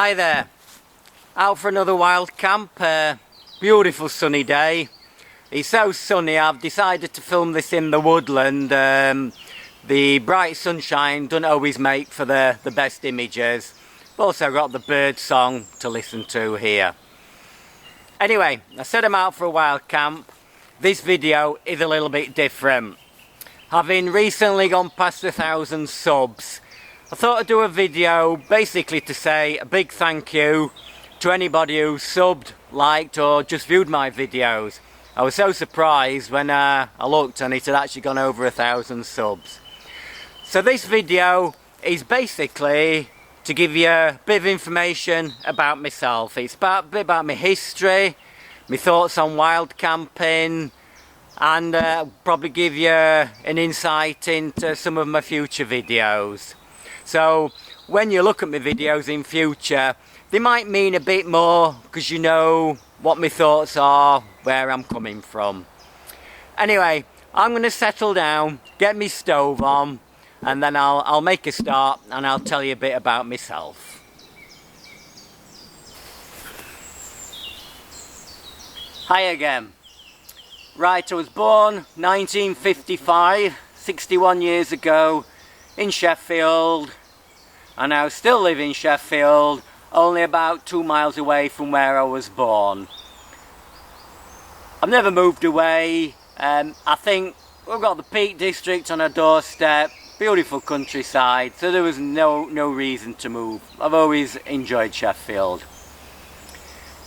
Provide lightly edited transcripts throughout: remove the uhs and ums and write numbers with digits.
Hi there, out for another wild camp. Beautiful sunny day. It's so sunny I've decided to film this in the woodland. The bright sunshine doesn't always make for the best images. I've also got the bird song to listen to here. Anyway, I said I'm out for a wild camp. This video is a little bit different. Having recently gone past 1,000 subs, I thought I'd do a video basically to say a big thank you to anybody who subbed, liked or just viewed my videos. I was so surprised when I looked and it had actually gone over 1,000 subs. So this video is basically to give you a bit of information about myself. It's a bit about my history, my thoughts on wild camping, and probably give you an insight into some of my future videos. So when you look at my videos in future, they might mean a bit more because you know what my thoughts are, where I'm coming from. Anyway, I'm going to settle down, get my stove on, and then I'll make a start and I'll tell you a bit about myself. Hi again. Right, I was born 1955, 61 years ago, in Sheffield, and I still live in Sheffield, only about 2 miles away from where I was born. I've never moved away. I think we've got the Peak District on our doorstep, beautiful countryside, so there was no reason to move. I've always enjoyed Sheffield.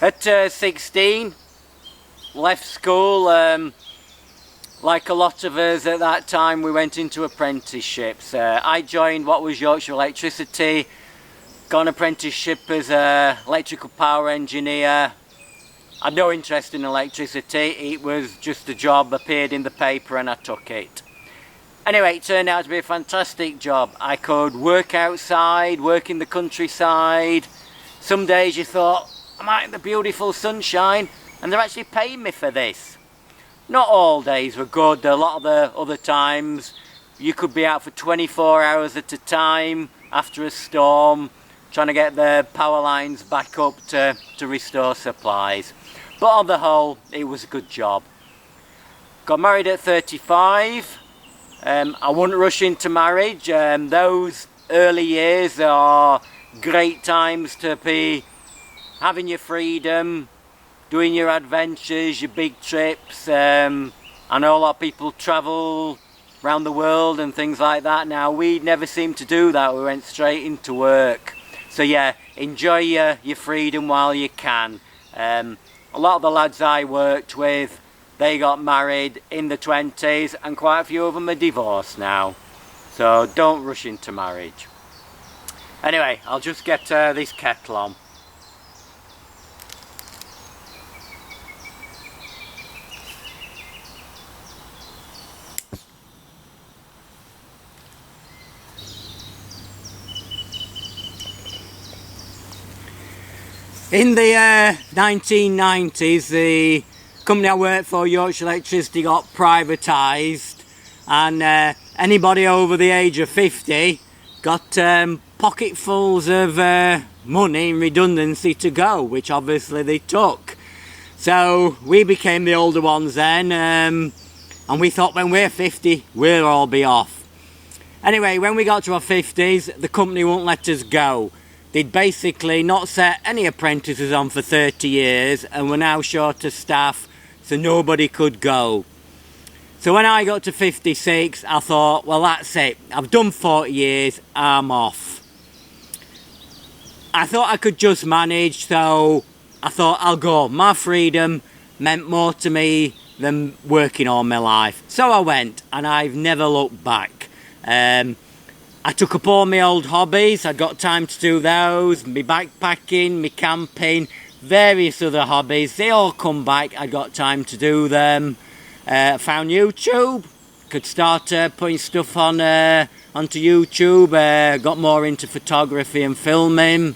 At 16, left school. Like a lot of us at that time, we went into apprenticeships. I joined what was Yorkshire Electricity, got an apprenticeship as an electrical power engineer. I had no interest in electricity, it was just a job, appeared in the paper and I took it. Anyway, it turned out to be a fantastic job. I could work outside, work in the countryside. Some days you thought, I'm out in the beautiful sunshine and they're actually paying me for this. Not all days were good. A lot of the other times you could be out for 24 hours at a time after a storm, trying to get the power lines back up to restore supplies. But on the whole, it was a good job. Got married at 35. I wouldn't rush into marriage. Those early years are great times to be having your freedom, doing your adventures, your big trips. I know a lot of people travel around the world and things like that. Now, we never seemed to do that. We went straight into work. So yeah, enjoy your freedom while you can. A lot of the lads I worked with, they got married in the 20s and quite a few of them are divorced now. So don't rush into marriage. Anyway, I'll just get this kettle on. In the 1990s, the company I worked for, Yorkshire Electricity, got privatised, and anybody over the age of 50 got pocketfuls of money in redundancy to go, which obviously they took. So we became the older ones then, and we thought when we're 50, we'll all be off. Anyway, when we got to our 50s, the company won't let us go. They'd basically not set any apprentices on for 30 years and were now short of staff, so nobody could go. So when I got to 56, I thought, well, that's it. I've done 40 years, I'm off. I thought I could just manage, so I thought I'll go. My freedom meant more to me than working all my life. So I went, and I've never looked back. I took up all my old hobbies. I got time to do those, my backpacking, my camping, various other hobbies. They all come back. I got time to do them. Found YouTube. Could start putting stuff on onto YouTube. Got more into photography and filming.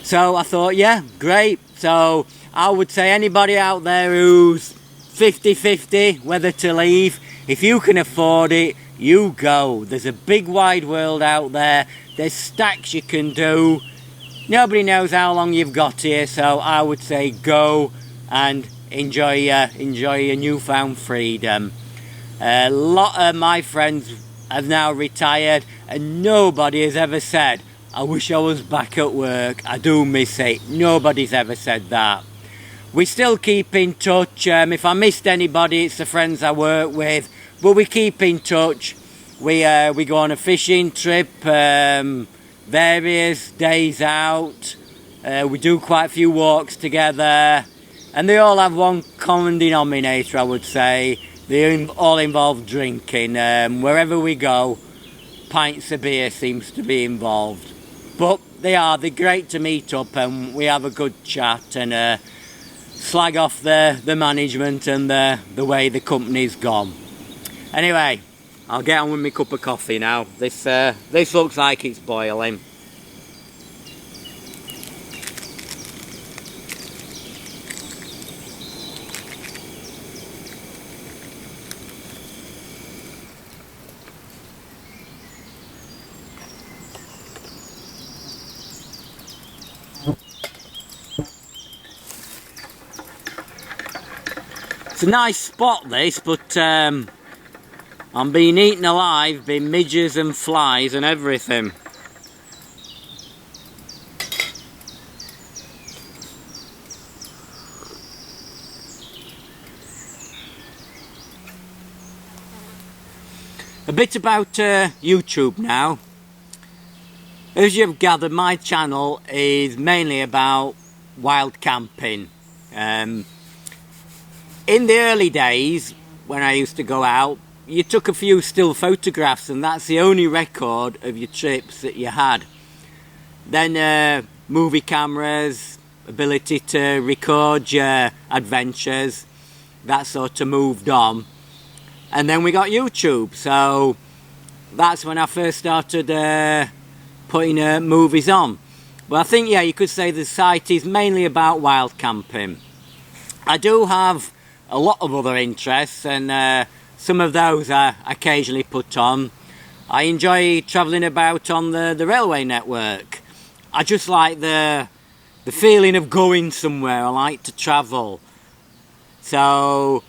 So I thought, yeah, great. So I would say anybody out there who's 50-50 whether to leave, if you can afford it, you go. There's a big wide world out there. There's stacks you can do. nobody knows how long you've got here, so I would say go and enjoy your newfound freedom. A lot of my friends have now retired, and nobody has ever said, I wish I was back at work, I do miss it. Nobody's ever said that. We still keep in touch. If I missed anybody, it's the friends I work with, but we keep in touch. We go on a fishing trip, various days out. We do quite a few walks together, and they all have one common denominator, I would say. They all involve drinking. Wherever we go, pints of beer seems to be involved. But they're great to meet up, and we have a good chat and slag off the management and the way the company's gone. Anyway, I'll get on with my cup of coffee now. This looks like it's boiling. It's a nice spot this, but I'm being eaten alive by midges and flies and everything. A bit about YouTube now. As you've gathered, my channel is mainly about wild camping. In the early days, when I used to go out, you took a few still photographs, and that's the only record of your trips that you had. Then movie cameras, ability to record your adventures, that sort of moved on. And then we got YouTube, so that's when I first started putting movies on. But I think, yeah, you could say the site is mainly about wild camping. I do have a lot of other interests, and some of those I occasionally put on. I enjoy travelling about on the railway network. I just like the feeling of going somewhere. I like to travel. So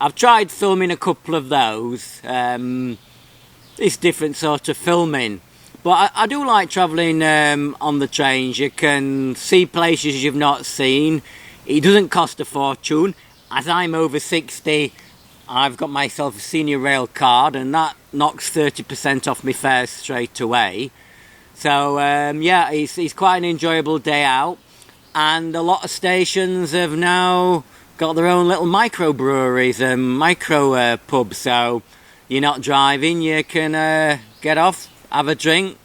I've tried filming a couple of those. It's different sort of filming. But I do like travelling on the trains. You can see places you've not seen. It doesn't cost a fortune. As I'm over 60, I've got myself a senior rail card, and that knocks 30% off my fares straight away. So yeah, it's quite an enjoyable day out, and a lot of stations have now got their own little microbreweries and micro pubs, so you're not driving, you can get off, have a drink,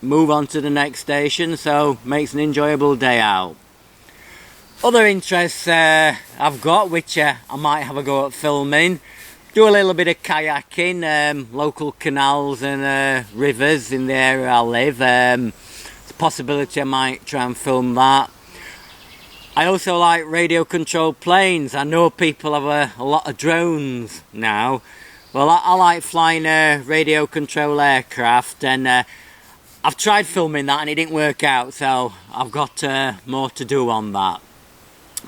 move on to the next station, so makes an enjoyable day out. Other interests I've got, which I might have a go at filming, do a little bit of kayaking, local canals and rivers in the area I live. It's a possibility I might try and film that. I also like radio controlled planes. I know people have a lot of drones now. Well, I like flying radio control aircraft, and I've tried filming that and it didn't work out, so I've got more to do on that.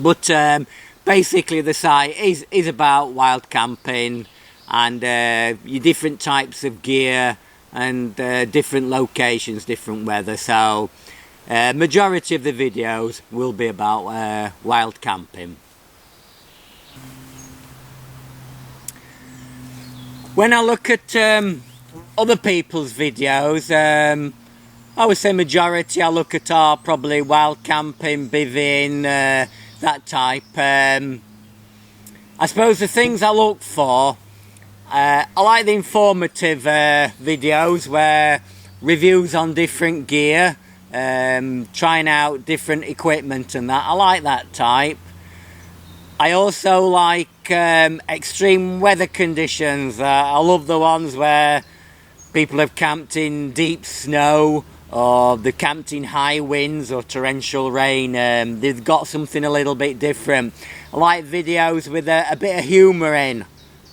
But basically the site is about wild camping and your different types of gear and different locations, different weather. So majority of the videos will be about wild camping. When I look at other people's videos, I would say majority I look at are probably wild camping, bivvying, that type. I suppose the things I look for, I like the informative videos where reviews on different gear, trying out different equipment and that. I like that type. I also like extreme weather conditions. I love the ones where people have camped in deep snow, or they've camped in high winds or torrential rain. They've got something a little bit different. I like videos with a bit of humour in.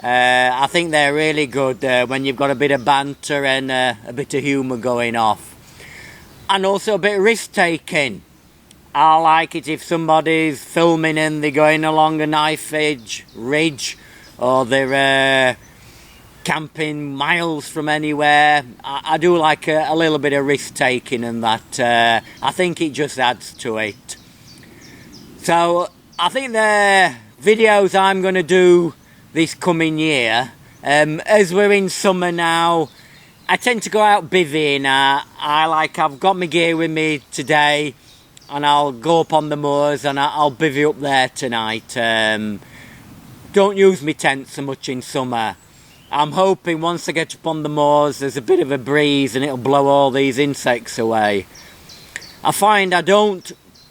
I think they're really good when you've got a bit of banter and a bit of humour going off. and also a bit of risk taking. I like it if somebody's filming and they're going along a knife edge ridge, or they're camping miles from anywhere. I do like a little bit of risk taking, and that I think it just adds to it. So I think the videos I'm going to do this coming year, as we're in summer now, I tend to go out bivvying. I've got my gear with me today, and I'll go up on the moors and I'll bivvy up there tonight. Don't use my tent so much in summer. I'm hoping once I get up on the moors there's a bit of a breeze and it'll blow all these insects away. I find I don't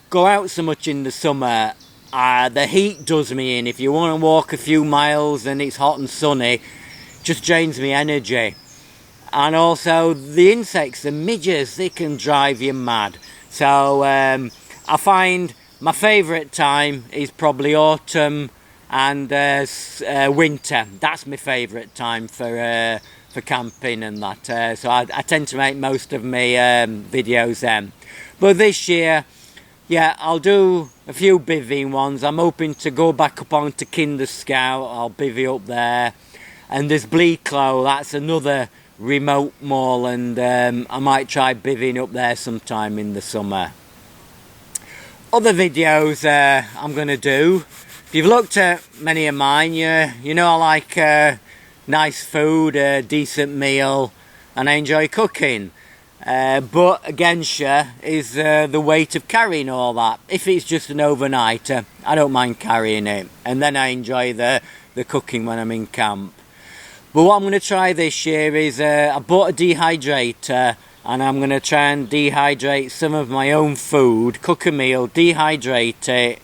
go out so much in the summer. The heat does me in. If you want to walk a few miles and it's hot and sunny, just drains me energy. And also the insects, the midges, they can drive you mad. So I find my favourite time is probably autumn and winter. That's my favourite time for camping and that. So I tend to make most of my videos then. But this year, yeah, I'll do a few bivvying ones. I'm hoping to go back up onto Kinder Scout. I'll bivvy up there. And there's Bleaklow, that's another remote mall, and I might try bivvying up there sometime in the summer. Other videos I'm going to do, if you've looked at many of mine, you know I like nice food, a decent meal, and I enjoy cooking. But against you is the weight of carrying all that. If it's just an overnighter, I don't mind carrying it, and then I enjoy the cooking when I'm in camp. But what I'm going to try this year is I bought a dehydrator, and I'm going to try and dehydrate some of my own food, cook a meal, dehydrate it.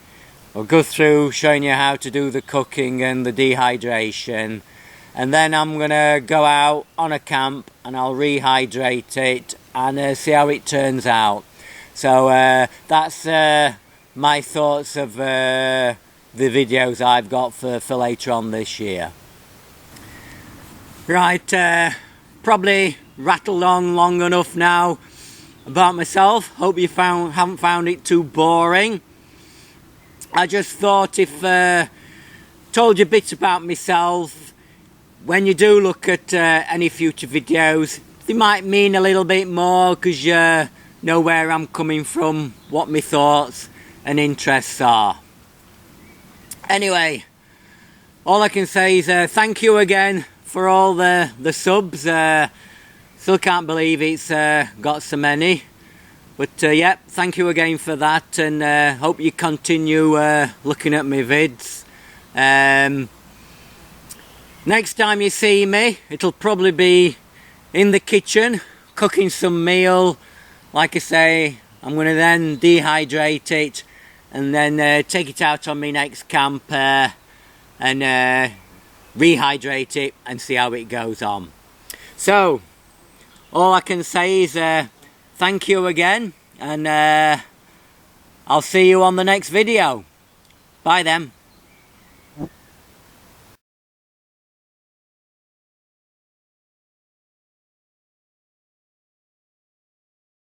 I'll go through showing you how to do the cooking and the dehydration, and then I'm going to go out on a camp and I'll rehydrate it and see how it turns out. So that's my thoughts of the videos I've got for later on this year. Right, probably rattled on long enough now about myself. Hope you haven't found it too boring. I just thought if told you a bit about myself, when you do look at any future videos, they might mean a little bit more because you know where I'm coming from, what my thoughts and interests are. Anyway, all I can say is thank you again for all the subs. Still can't believe it's got so many, but yeah, thank you again for that, and hope you continue looking at my vids. Next time you see me, it'll probably be in the kitchen cooking some meal. Like I say, I'm going to then dehydrate it and then take it out on my next camp and rehydrate it and see how it goes on. So all I can say is thank you again, and I'll see you on the next video. Bye then.